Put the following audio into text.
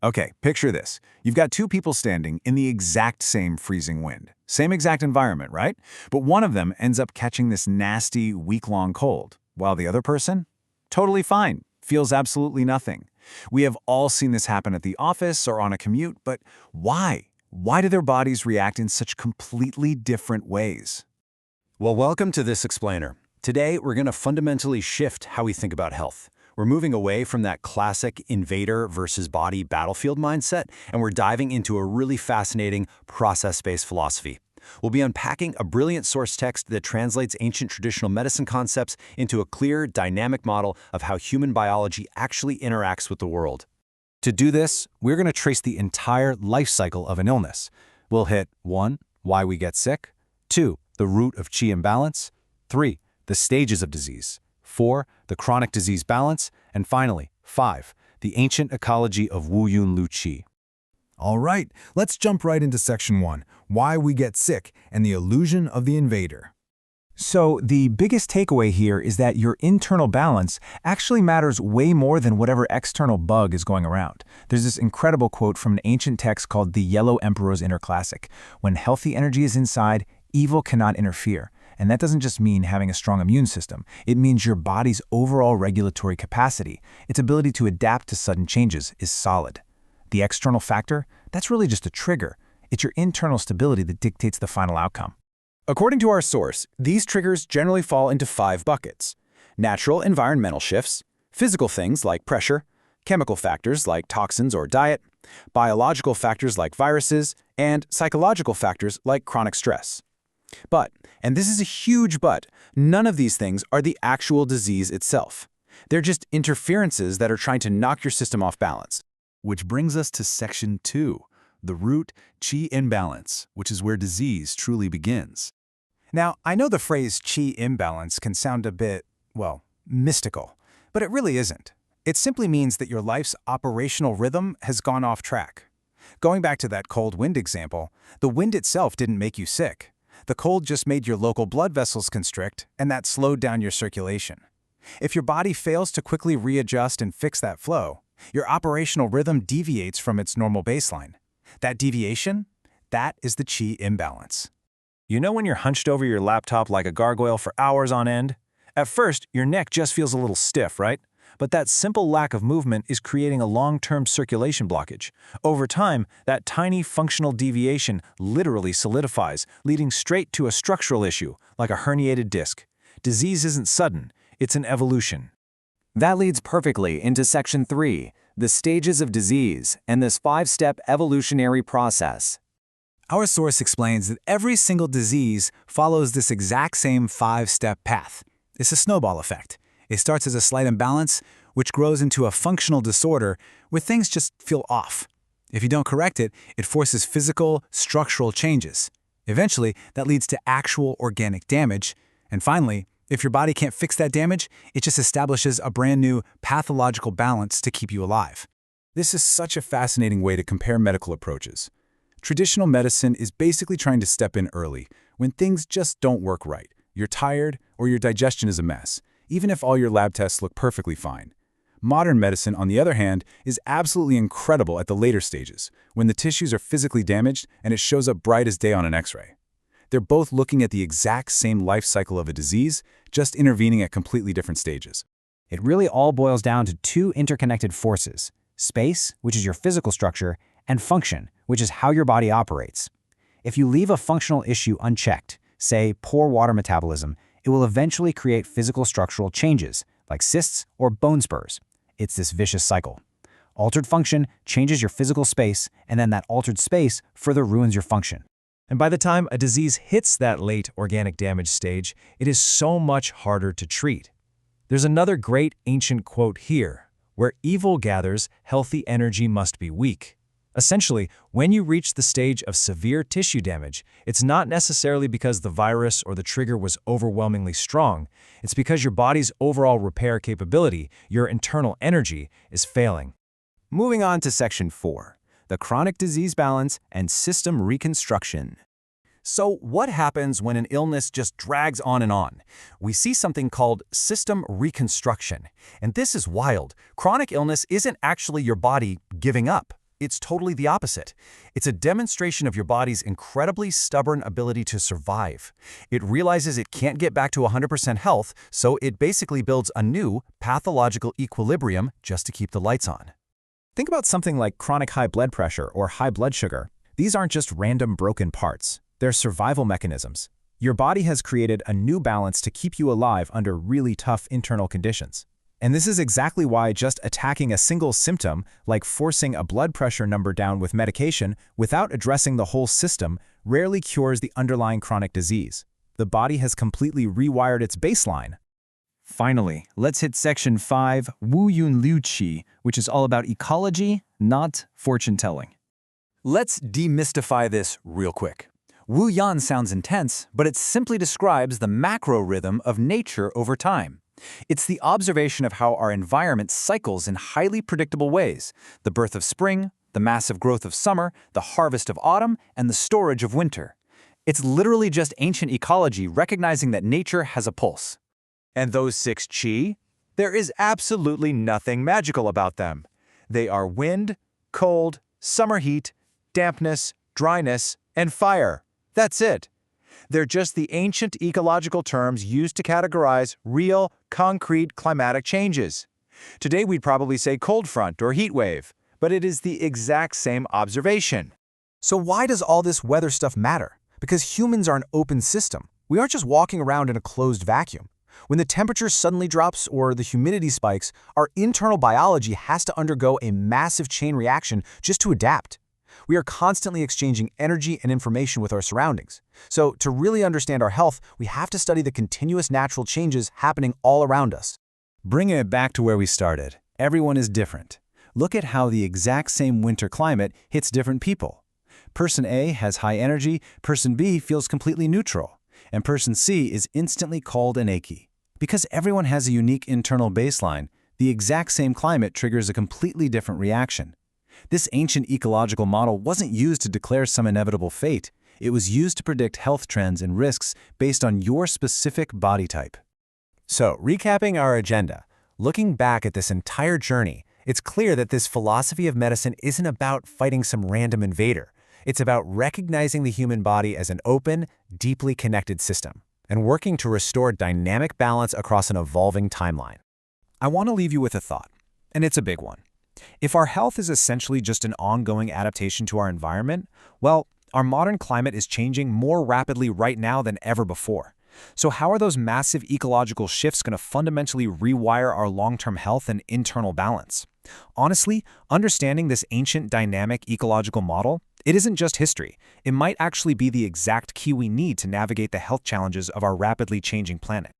Okay, picture this. You've got two people standing in the exact same freezing wind. Same exact environment, right? But one of them ends up catching this nasty, week-long cold, while the other person? Totally fine, feels absolutely nothing. We have all seen this happen at the office or on a commute, but why? Why do their bodies react in such completely different ways? Well, welcome to This Explainer. Today, we're going to fundamentally shift how we think about health. We're moving away from that classic invader versus body battlefield mindset, and we're diving into a really fascinating process-based philosophy. We'll be unpacking a brilliant source text that translates ancient traditional medicine concepts into a clear, dynamic model of how human biology actually interacts with the world. To do this, we're going to trace the entire life cycle of an illness. We'll hit 1. Why we get sick. 2. The root of qi imbalance. 3. The stages of disease. 4. The chronic disease balance. And finally, 5. The ancient ecology of Wu Yun Lu Qi. All right, let's jump right into Section 1, Why We Get Sick and the Illusion of the Invader. So the biggest takeaway here is that your internal balance actually matters way more than whatever external bug is going around. There's this incredible quote from an ancient text called The Yellow Emperor's Inner Classic. When healthy energy is inside, evil cannot interfere. And that doesn't just mean having a strong immune system. It means your body's overall regulatory capacity, its ability to adapt to sudden changes, is solid. The external factor, that's really just a trigger. It's your internal stability that dictates the final outcome. According to our source, these triggers generally fall into 5 buckets: natural environmental shifts, physical things like pressure, chemical factors like toxins or diet, biological factors like viruses, and psychological factors like chronic stress. But, and this is a huge but, none of these things are the actual disease itself. They're just interferences that are trying to knock your system off balance. Which brings us to Section 2, the root qi imbalance, which is where disease truly begins. Now, I know the phrase qi imbalance can sound a bit, well, mystical, but it really isn't. It simply means that your life's operational rhythm has gone off track. Going back to that cold wind example, the wind itself didn't make you sick. The cold just made your local blood vessels constrict, and that slowed down your circulation. If your body fails to quickly readjust and fix that flow, your operational rhythm deviates from its normal baseline. That deviation, that is the qi imbalance. You know when you're hunched over your laptop like a gargoyle for hours on end? At first, your neck just feels a little stiff, right? But that simple lack of movement is creating a long-term circulation blockage. Over time, that tiny functional deviation literally solidifies, leading straight to a structural issue, like a herniated disc. Disease isn't sudden, it's an evolution. That leads perfectly into Section 3, the stages of disease, and this 5-step evolutionary process. Our source explains that every single disease follows this exact same 5-step path. It's a snowball effect. It starts as a slight imbalance, which grows into a functional disorder where things just feel off. If you don't correct it, it forces physical, structural changes. Eventually, that leads to actual organic damage. And finally, if your body can't fix that damage, it just establishes a brand new pathological balance to keep you alive. This is such a fascinating way to compare medical approaches. Traditional medicine is basically trying to step in early when things just don't work right. You're tired or your digestion is a mess, even if all your lab tests look perfectly fine. Modern medicine, on the other hand, is absolutely incredible at the later stages, when the tissues are physically damaged and it shows up bright as day on an X-ray. They're both looking at the exact same life cycle of a disease, just intervening at completely different stages. It really all boils down to 2 interconnected forces: space, which is your physical structure, and function, which is how your body operates. If you leave a functional issue unchecked, say poor water metabolism, it will eventually create physical structural changes, like cysts or bone spurs. It's this vicious cycle. Altered function changes your physical space, and then that altered space further ruins your function. And by the time a disease hits that late organic damage stage, it is so much harder to treat. There's another great ancient quote here: where evil gathers, healthy energy must be weak. Essentially, when you reach the stage of severe tissue damage, it's not necessarily because the virus or the trigger was overwhelmingly strong. It's because your body's overall repair capability, your internal energy, is failing. Moving on to Section 4, the chronic disease balance and system reconstruction. So what happens when an illness just drags on and on? We see something called system reconstruction. And this is wild. Chronic illness isn't actually your body giving up. It's totally the opposite. It's a demonstration of your body's incredibly stubborn ability to survive. It realizes it can't get back to 100% health, so it basically builds a new, pathological equilibrium just to keep the lights on. Think about something like chronic high blood pressure or high blood sugar. These aren't just random broken parts. They're survival mechanisms. Your body has created a new balance to keep you alive under really tough internal conditions. And this is exactly why just attacking a single symptom, like forcing a blood pressure number down with medication without addressing the whole system, rarely cures the underlying chronic disease. The body has completely rewired its baseline. Finally, let's hit Section 5, Wu Yun Liu Qi, which is all about ecology, not fortune-telling. Let's demystify this real quick. Wu Yan sounds intense, but it simply describes the macro rhythm of nature over time. It's the observation of how our environment cycles in highly predictable ways: the birth of spring, the massive growth of summer, the harvest of autumn, and the storage of winter. It's literally just ancient ecology recognizing that nature has a pulse. And those 6 qi? There is absolutely nothing magical about them. They are wind, cold, summer heat, dampness, dryness, and fire. That's it. They're just the ancient ecological terms used to categorize real, concrete climatic changes. Today we'd probably say cold front or heat wave, but it is the exact same observation. So why does all this weather stuff matter? Because humans are an open system. We aren't just walking around in a closed vacuum. When the temperature suddenly drops or the humidity spikes, our internal biology has to undergo a massive chain reaction just to adapt. We are constantly exchanging energy and information with our surroundings. So, to really understand our health, we have to study the continuous natural changes happening all around us. Bringing it back to where we started, everyone is different. Look at how the exact same winter climate hits different people. Person A has high energy, person B feels completely neutral, and person C is instantly cold and achy. Because everyone has a unique internal baseline, the exact same climate triggers a completely different reaction. This ancient ecological model wasn't used to declare some inevitable fate. It was used to predict health trends and risks based on your specific body type. So, recapping our agenda, looking back at this entire journey, it's clear that this philosophy of medicine isn't about fighting some random invader. It's about recognizing the human body as an open, deeply connected system and working to restore dynamic balance across an evolving timeline. I want to leave you with a thought, and it's a big one. If our health is essentially just an ongoing adaptation to our environment, well, our modern climate is changing more rapidly right now than ever before. So how are those massive ecological shifts going to fundamentally rewire our long-term health and internal balance? Honestly, understanding this ancient dynamic ecological model, it isn't just history. It might actually be the exact key we need to navigate the health challenges of our rapidly changing planet.